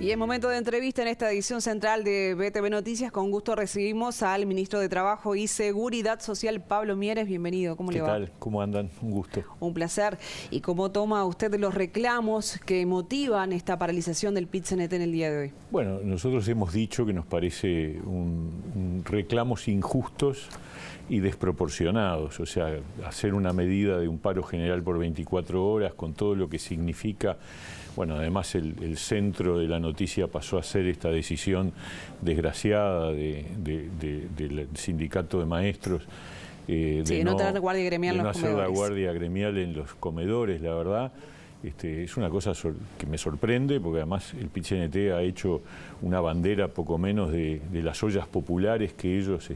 Y en momento de entrevista en esta edición central de BTV Noticias, con gusto recibimos al ministro de Trabajo y Seguridad Social, Pablo Mieres. Bienvenido, ¿cómo le va? ¿Qué tal? ¿Cómo andan? Un gusto. Un placer. ¿Y cómo toma usted los reclamos que motivan esta paralización del PIT-CNT en el día de hoy? Bueno, nosotros hemos dicho que nos parece reclamos injustos y desproporcionados, o sea, hacer una medida de un paro general por 24 horas con todo lo que significa. Bueno, además el centro de la noticia pasó a ser esta decisión desgraciada del sindicato de maestros de no tener guardia gremial en los comedores. De no hacer la guardia gremial en los comedores, la verdad. Es una cosa que me sorprende, porque además el PIT-CNT ha hecho una bandera poco menos de las ollas populares que ellos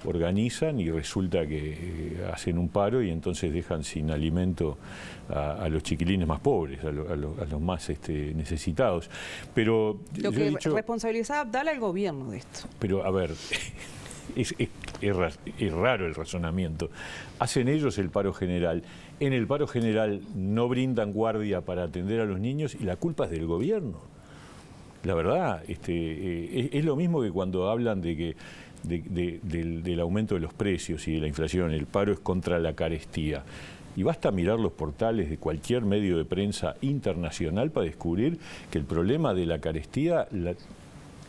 organizan, y resulta que hacen un paro y entonces dejan sin alimento a los chiquilines más pobres, a los más necesitados. Pero lo que responsabilizaba darle al gobierno de esto. Pero a ver, es raro el razonamiento. Hacen ellos el paro general. En el paro general no brindan guardia para atender a los niños y la culpa es del gobierno. La verdad, es lo mismo que cuando hablan de que del aumento de los precios y de la inflación. El paro es contra la carestía. Y basta mirar los portales de cualquier medio de prensa internacional para descubrir que el problema de la carestía,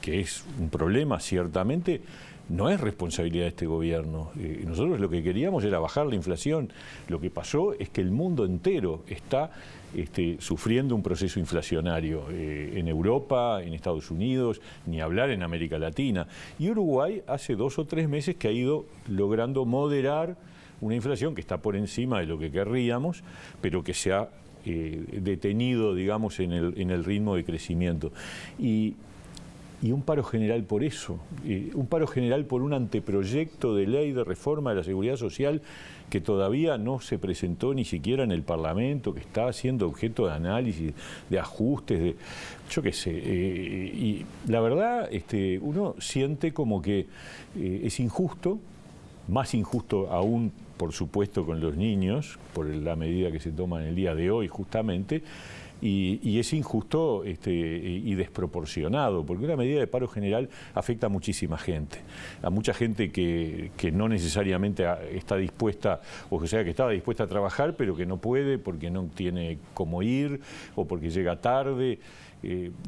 que es un problema ciertamente, no es responsabilidad de este gobierno. Nosotros lo que queríamos era bajar la inflación. Lo que pasó es que el mundo entero está sufriendo un proceso inflacionario, en Europa, en Estados Unidos, ni hablar en América Latina. Y Uruguay hace 2 o 3 meses que ha ido logrando moderar una inflación que está por encima de lo que querríamos, pero que se ha detenido, digamos, en el ritmo de crecimiento. Y un paro general por eso, un paro general por un anteproyecto de ley de reforma de la Seguridad Social que todavía no se presentó ni siquiera en el Parlamento, que está siendo objeto de análisis, de ajustes, yo qué sé. Y la verdad, uno siente como que es injusto, más injusto aún, por supuesto, con los niños, por la medida que se toma en el día de hoy justamente. Y es injusto y desproporcionado, porque una medida de paro general afecta a muchísima gente, a mucha gente que no necesariamente está dispuesta, o sea, que estaba dispuesta a trabajar, pero que no puede porque no tiene cómo ir o porque llega tarde.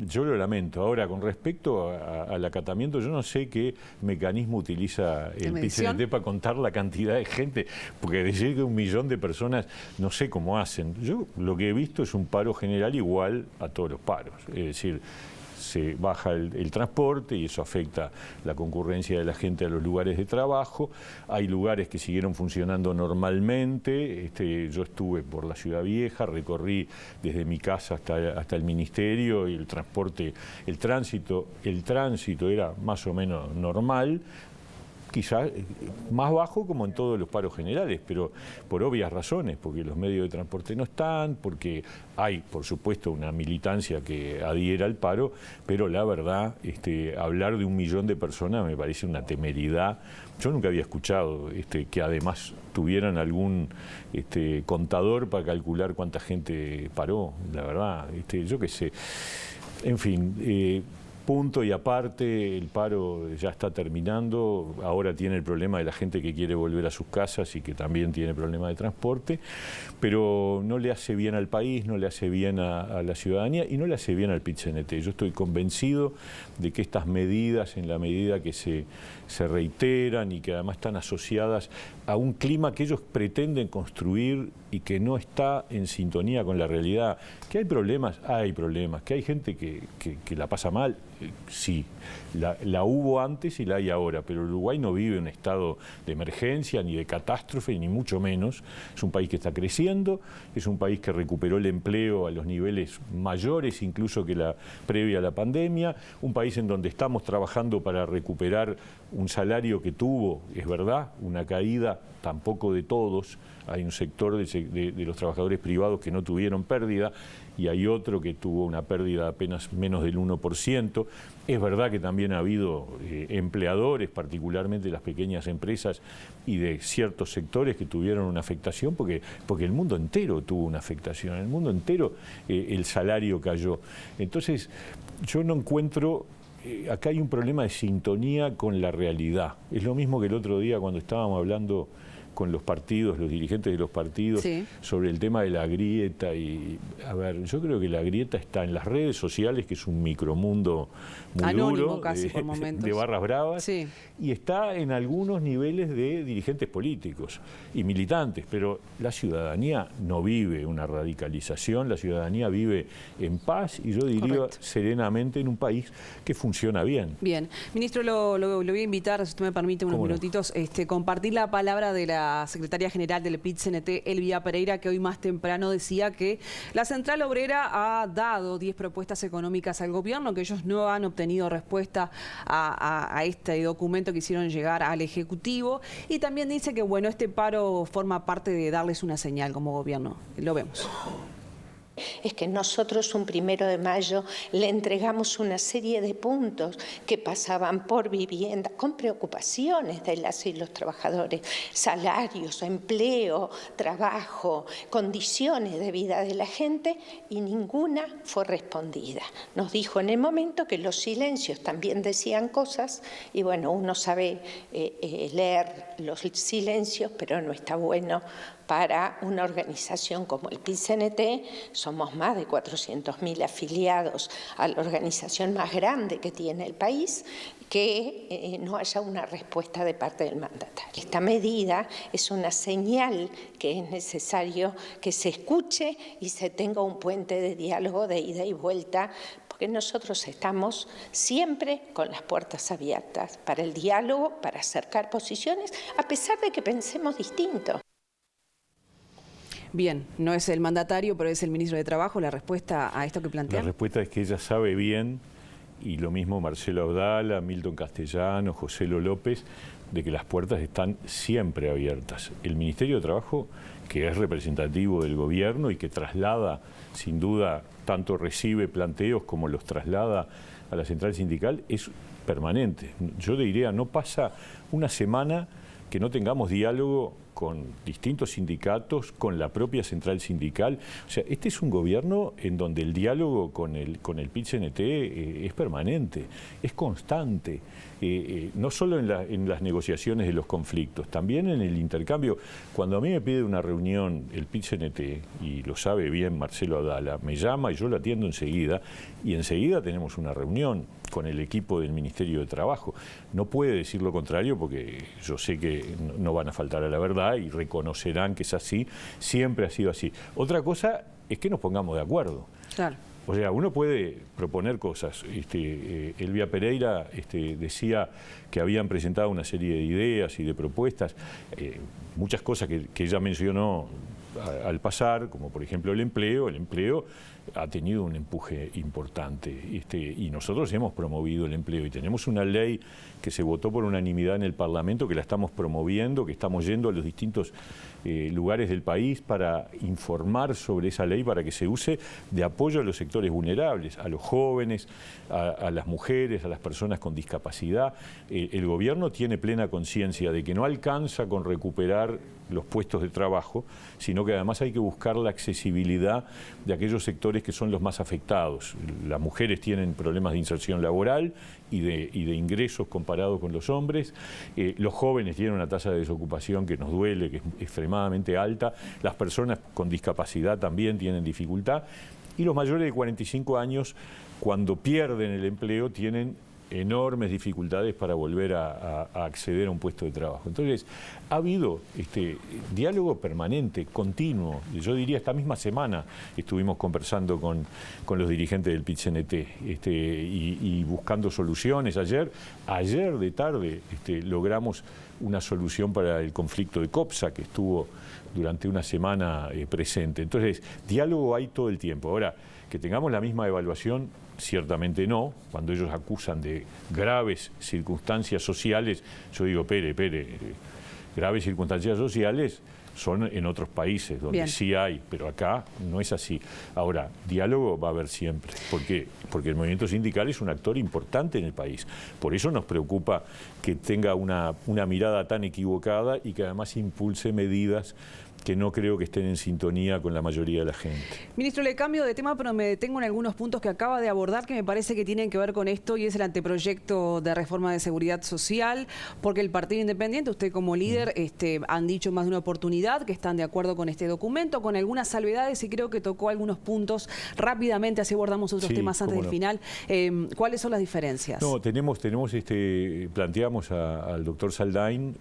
Yo lo lamento. Ahora, con respecto al acatamiento, yo no sé qué mecanismo utiliza el PIT-CNT para contar la cantidad de gente, porque decir que 1 millón de personas, no sé cómo hacen. Yo lo que he visto es un paro general igual a todos los paros, es decir, se baja el transporte y eso afecta la concurrencia de la gente a los lugares de trabajo. Hay lugares que siguieron funcionando normalmente. Yo estuve por la Ciudad Vieja, recorrí desde mi casa hasta el ministerio, y el tránsito era más o menos normal. Quizás más bajo como en todos los paros generales, pero por obvias razones, porque los medios de transporte no están, porque hay, por supuesto, una militancia que adhiera al paro, pero la verdad, hablar de 1 millón de personas me parece una temeridad. Yo nunca había escuchado que además tuvieran algún contador para calcular cuánta gente paró, la verdad, yo qué sé. En fin, punto y aparte, el paro ya está terminando. Ahora tiene el problema de la gente que quiere volver a sus casas y que también tiene problema de transporte, pero no le hace bien al país, no le hace bien a la ciudadanía y no le hace bien al PIT-CNT. Yo estoy convencido de que estas medidas, en la medida que se reiteran y que además están asociadas a un clima que ellos pretenden construir y que no está en sintonía con la realidad. ¿Que hay problemas? Hay problemas. ¿Que hay gente que la pasa mal? Sí, la hubo antes y la hay ahora, pero Uruguay no vive un estado de emergencia ni de catástrofe, ni mucho menos. Es un país que está creciendo, es un país que recuperó el empleo a los niveles mayores incluso que la previa a la pandemia, un país en donde estamos trabajando para recuperar un salario que tuvo, es verdad, una caída, tampoco de todos. Hay un sector de los trabajadores privados que no tuvieron pérdida y hay otro que tuvo una pérdida apenas menos del 1%. Es verdad que también ha habido empleadores, particularmente las pequeñas empresas y de ciertos sectores que tuvieron una afectación, porque el mundo entero tuvo una afectación, en el mundo entero el salario cayó. Entonces, yo no encuentro... acá hay un problema de sintonía con la realidad. Es lo mismo que el otro día cuando estábamos hablando con los partidos, los dirigentes de los partidos, sí, sobre el tema de la grieta. Y a ver, yo creo que la grieta está en las redes sociales, que es un micromundo muy anónimo, duro, casi, por momentos, de barras bravas, sí, y está en algunos niveles de dirigentes políticos y militantes, pero la ciudadanía no vive una radicalización, la ciudadanía vive en paz y yo diría, correcto, serenamente en un país que funciona bien. Bien. Ministro, lo voy a invitar, si usted me permite unos minutitos, compartir la palabra de la secretaria general del PIT-CNT, Elvia Pereira, que hoy más temprano decía que la Central Obrera ha dado 10 propuestas económicas al gobierno, que ellos no han obtenido respuesta a este documento que hicieron llegar al Ejecutivo, y también dice que bueno, este paro forma parte de darles una señal como gobierno. Lo vemos. Es que nosotros un 1 de mayo le entregamos una serie de puntos que pasaban por vivienda, con preocupaciones de las y los trabajadores, salarios, empleo, trabajo, condiciones de vida de la gente, y ninguna fue respondida. Nos dijo en el momento que los silencios también decían cosas, y bueno, uno sabe leer los silencios, pero no está bueno para una organización como el PIT-CNT. Somos más de 400.000 afiliados a la organización más grande que tiene el país, que no haya una respuesta de parte del mandatario. Esta medida es una señal que es necesario que se escuche y se tenga un puente de diálogo de ida y vuelta, porque nosotros estamos siempre con las puertas abiertas para el diálogo, para acercar posiciones, a pesar de que pensemos distinto. Bien, no es el mandatario, pero es el ministro de Trabajo. ¿La respuesta a esto que plantea? La respuesta es que ella sabe bien, y lo mismo Marcelo Abdala, Milton Castellano, José Lo López, de que las puertas están siempre abiertas. El Ministerio de Trabajo, que es representativo del gobierno y que traslada, sin duda, tanto recibe planteos como los traslada a la central sindical, es permanente. Yo diría, no pasa una semana que no tengamos diálogo con distintos sindicatos, con la propia central sindical. O sea, este es un gobierno en donde el diálogo con el PIT-CNT es permanente, es constante, no solo en las negociaciones de los conflictos, también en el intercambio. Cuando a mí me pide una reunión el PIT-CNT, y lo sabe bien Marcelo Abdala, me llama y yo lo atiendo enseguida, y enseguida tenemos una reunión con el equipo del Ministerio de Trabajo. No puede decir lo contrario porque yo sé que no van a faltar a la verdad y reconocerán que es así, siempre ha sido así. Otra cosa es que nos pongamos de acuerdo. Claro. O sea, uno puede proponer cosas. Elvia Pereira decía que habían presentado una serie de ideas y de propuestas, muchas cosas que ella mencionó al pasar, como por ejemplo el empleo. El empleo ha tenido un empuje importante y nosotros hemos promovido el empleo y tenemos una ley que se votó por unanimidad en el Parlamento, que la estamos promoviendo, que estamos yendo a los distintos lugares del país para informar sobre esa ley, para que se use de apoyo a los sectores vulnerables, a los jóvenes, a las mujeres, a las personas con discapacidad. El gobierno tiene plena conciencia de que no alcanza con recuperar los puestos de trabajo, sino que además hay que buscar la accesibilidad de aquellos sectores que son los más afectados. Las mujeres tienen problemas de inserción laboral y de ingresos comparados con los hombres. Los jóvenes tienen una tasa de desocupación que nos duele, que es extremadamente alta. Las personas con discapacidad también tienen dificultad. Y los mayores de 45 años, cuando pierden el empleo, tienen enormes dificultades para volver a acceder a un puesto de trabajo. Entonces, ha habido diálogo permanente, continuo. Yo diría, esta misma semana estuvimos conversando con los dirigentes del PIT-CNT y buscando soluciones. Ayer de tarde, logramos una solución para el conflicto de COPSA, que estuvo durante una semana presente. Entonces, diálogo hay todo el tiempo. Ahora, que tengamos la misma evaluación, ciertamente no. Cuando ellos acusan de graves circunstancias sociales, yo digo, espere, graves circunstancias sociales son en otros países donde sí hay, pero acá no es así. Ahora, diálogo va a haber siempre. ¿Por qué? Porque el movimiento sindical es un actor importante en el país. Por eso nos preocupa que tenga una mirada tan equivocada y que además impulse medidas que no creo que estén en sintonía con la mayoría de la gente. Ministro, le cambio de tema, pero me detengo en algunos puntos que acaba de abordar que me parece que tienen que ver con esto, y es el anteproyecto de reforma de seguridad social, porque el Partido Independiente, usted como líder, han dicho más de una oportunidad que están de acuerdo con este documento, con algunas salvedades, y creo que tocó algunos puntos rápidamente, así abordamos otros temas antes del final. ¿Cuáles son las diferencias? No, planteamos al doctor Saldain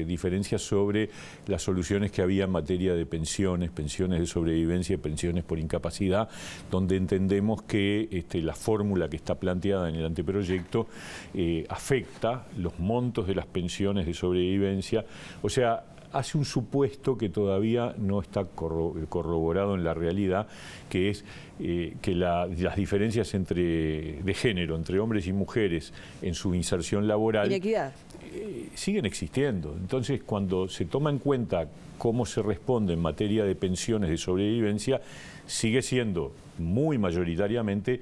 diferencias sobre las soluciones que había en materia de pensiones de sobrevivencia y pensiones por incapacidad, donde entendemos que la fórmula que está planteada en el anteproyecto afecta los montos de las pensiones de sobrevivencia, o sea, hace un supuesto que todavía no está corroborado en la realidad, que es que las diferencias de género entre hombres y mujeres en su inserción laboral inequidad siguen existiendo. Entonces, cuando se toma en cuenta cómo se responde en materia de pensiones de sobrevivencia, sigue siendo muy mayoritariamente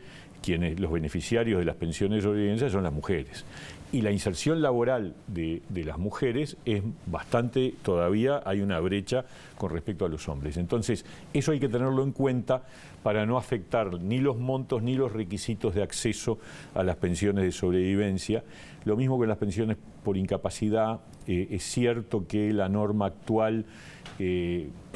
los beneficiarios de las pensiones de sobrevivencia son las mujeres. Y la inserción laboral de las mujeres es bastante, todavía hay una brecha con respecto a los hombres. Entonces, eso hay que tenerlo en cuenta para no afectar ni los montos ni los requisitos de acceso a las pensiones de sobrevivencia. Lo mismo que las pensiones por incapacidad, es cierto que la norma actual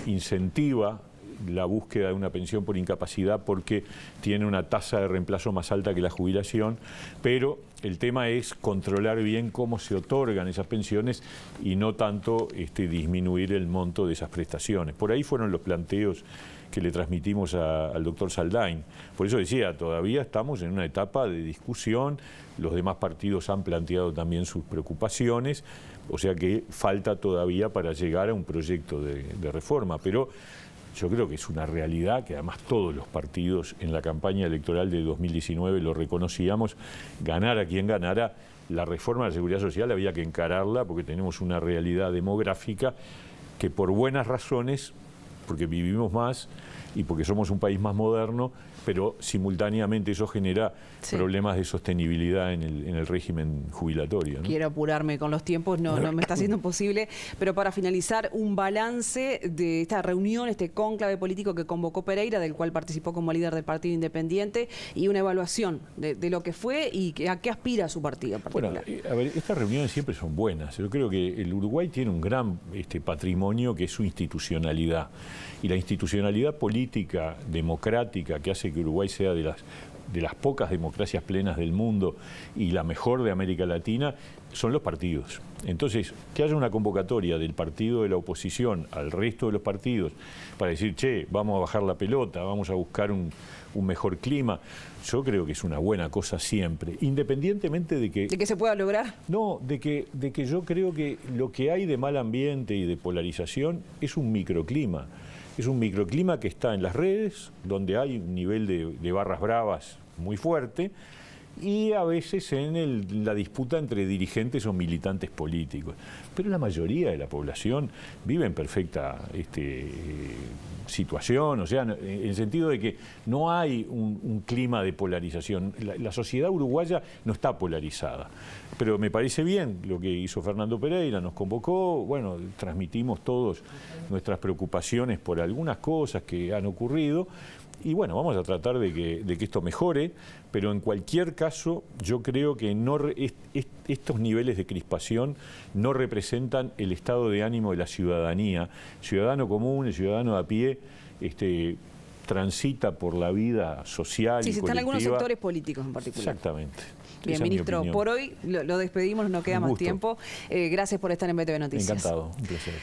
incentiva la búsqueda de una pensión por incapacidad porque tiene una tasa de reemplazo más alta que la jubilación, pero el tema es controlar bien cómo se otorgan esas pensiones y no tanto disminuir el monto de esas prestaciones. Por ahí fueron los planteos que le transmitimos al doctor Saldain. Por eso decía, todavía estamos en una etapa de discusión, los demás partidos han planteado también sus preocupaciones, o sea que falta todavía para llegar a un proyecto de reforma, pero yo creo que es una realidad que además todos los partidos en la campaña electoral de 2019 lo reconocíamos, ganara quien ganara, la reforma de la seguridad social había que encararla porque tenemos una realidad demográfica que por buenas razones, porque vivimos más y porque somos un país más moderno, pero simultáneamente eso genera problemas de sostenibilidad en el régimen jubilatorio, ¿no? Quiero apurarme con los tiempos, no me está siendo posible, pero para finalizar, un balance de esta reunión, este cónclave político que convocó Pereira, del cual participó como líder del Partido Independiente, y una evaluación de lo que fue y a qué aspira su partido en particular. Bueno, a ver, estas reuniones siempre son buenas. Yo creo que el Uruguay tiene un gran patrimonio que es su institucionalidad. Y la institucionalidad política, democrática, que hace que Uruguay sea de las pocas democracias plenas del mundo y la mejor de América Latina, son los partidos. Entonces, que haya una convocatoria del partido de la oposición al resto de los partidos para decir, che, vamos a bajar la pelota, vamos a buscar un mejor clima, yo creo que es una buena cosa siempre, independientemente de que... ¿De que se pueda lograr? No, de que yo creo que lo que hay de mal ambiente y de polarización es un microclima. Es un microclima que está en las redes, donde hay un nivel de barras bravas muy fuerte, y a veces en la disputa entre dirigentes o militantes políticos. Pero la mayoría de la población vive en perfecta situación, o sea, en el sentido de que no hay un clima de polarización. La sociedad uruguaya no está polarizada. Pero me parece bien lo que hizo Fernando Pereira, nos convocó, bueno, transmitimos todos nuestras preocupaciones por algunas cosas que han ocurrido, y bueno, vamos a tratar de que esto mejore, pero en cualquier caso yo creo que estos niveles de crispación no representan el estado de ánimo de la ciudadanía. El ciudadano común, el ciudadano de a pie, transita por la vida social y colectiva. Sí, están algunos sectores políticos en particular. Exactamente. Bien, ministro, por hoy lo despedimos, no queda más tiempo. Gracias por estar en BTV Noticias. Encantado, un placer.